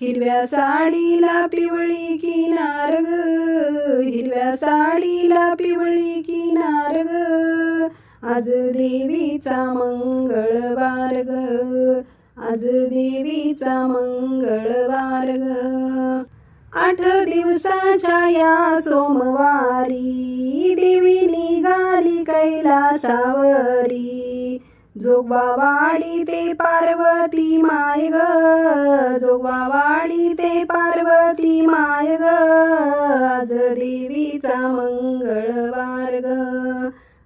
हिरव्या साडीला पिवळी किनार ग, हिरव्या साडीला पिवळी किनार ग, आज देवीचा मंगळवार ग, आज देवीचा मंगळवार ग. 8 दिवसाच्या या सोमवारी देवी निघाली कैलासावरी, जोगवावाडी ते पार्वती माय ग, जोगवावाडी ते पार्वती माय ग, आज देवीचा मंगळवार ग,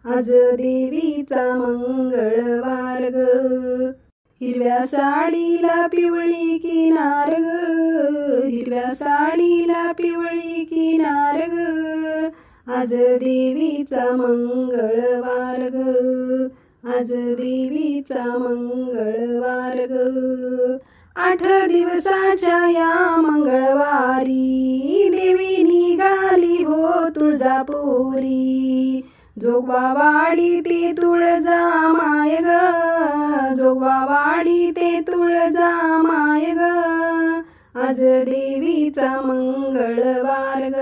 आज देवीचा मंगळवार ग. हिरव्या साडीला पिवळी किनार ग, हिरव्या साडीला पिवळी किनार ग, आज देवीचा मंगळवार ग, आज देवीचा मंगळवार ग. 8 दिवसाच्या या मंगळवारी देवी निघाली हो तुळजापुरी, जोगवावाडी ते तुळजा माय ग, जोगवावाडी ते तुळजा माय ग, आज देवीचा मंगळवार ग,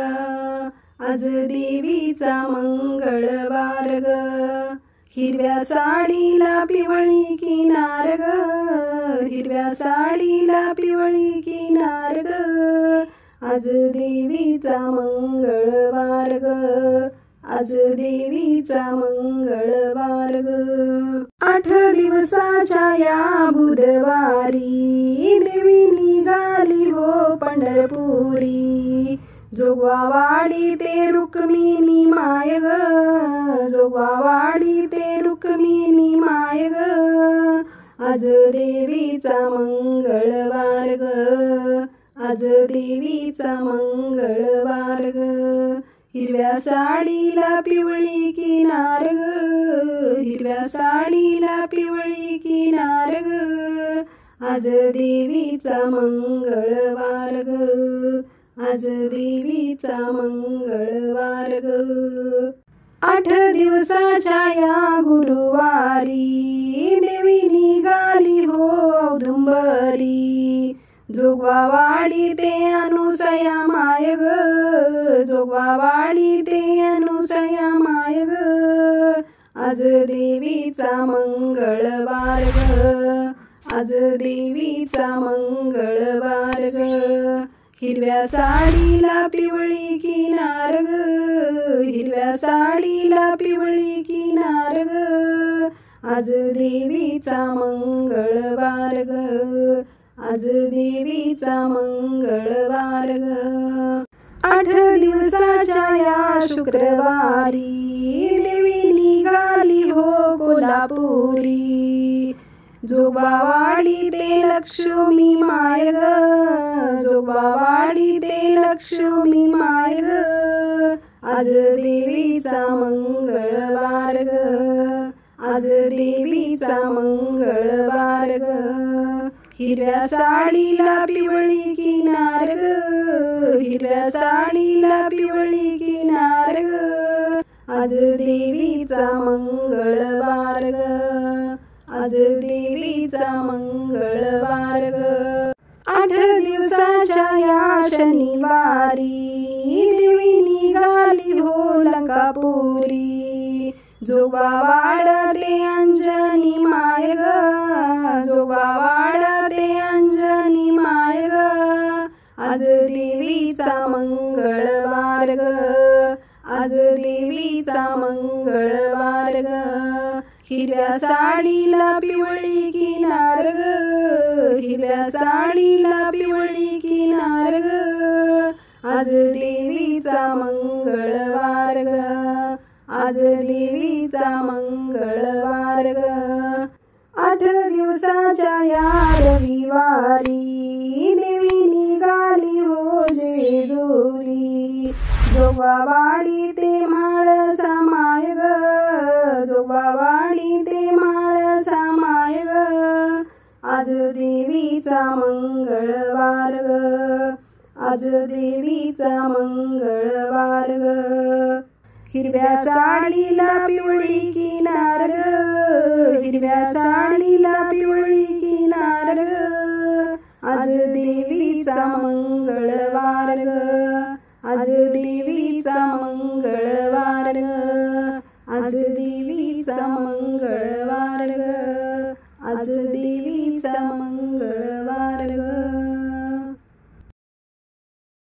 आज देवीचा मंगळवार ग. हिरव्या साडीला पिवळी किनार ग, हिरव्या साडीला पिवळी किनार ग, आज देवीचा मंगळवार ग, आज देवीचा मंगळवार ग. 8 दिवसाच्या या बुधवारी देवी निघाली हो पंढरपुरी, जोगवावाडी ते रुक्मिणी माय ग, जोगवावाडी ते रुक्मिणी माय ग, आज देवीचा मंगळवार ग, आज देवीचा मंगळवार ग. हिरव्या साडीला पिवळी किनार ग, हिरव्या साडीला पिवळी किनार ग, आज देवीचा मंगळवार ग, आज देवीचा मंगळवार ग. 8 दिवसाच्या या गुरुवारी देवी निघाली हो औदुंबरी, जोगवावाडी ते अनुसया माय ग, जोगवावाडी ते अनुसया माय ग, आज देवीचा मंगळवार ग, आज देवीचा मंगळवार ग. हिरव्या साडीला पिवळी किनार ग, हिरव्या साडीला पिवळी किनार ग, आज देवीचा मंगळवार ग, आज देवीचा मंगळवार ग. 8 दिवसाच्या या शुक्रवारी देवी निघाली हो कोल्हापुरी, जोगवावाडी ते लक्ष्मी माय ग, जोगवावाडी ते लक्ष्मी माय ग, आज देवीचा मंगळवार ग, आज देवीचा मंगळवार ग. हिरव्या साडीला पिवळी किनार ग, हिरव्या साडीला पिवळी किनार ग, आज देवीचा मंगळवार ग, आज देवीचा मंगळवार ग. 8 दिवसाच्या या शनिवारी देवी निघाली हो लंकापुरी, जोगवावाड ते अंजनी माय ग, जोगवावाड ते अंजनी माय ग, आज देवीचा मंगळवार ग, आज देवीचा मंगळवार ग. हिरव्या साडीला पिवळी किनार ग, हिरव्या साडीला पिवळी किनार ग, आज देवीचा मंगळवार ग, आज देवीचा मंगळवार ग. 8 दिवसाच्या या रविवारी देवी निघाली हो जेजुरी, जोगवावाडी ते म्हाळसा माय ग, जोगवावाडी ते म्हाळसा माय ग, आज देवीचा मंगळवार ग, आज देवीचा मंगळवार ग. हिरव्या साडीला पिवळी किनार ग, हिरव्या साडीला पिवळी किनार ग, आज देवीचा मंगळवार ग, आज देवीचा मंगळवार ग, आज देवीचा मंगळवार ग, आज देवीचा मंगळ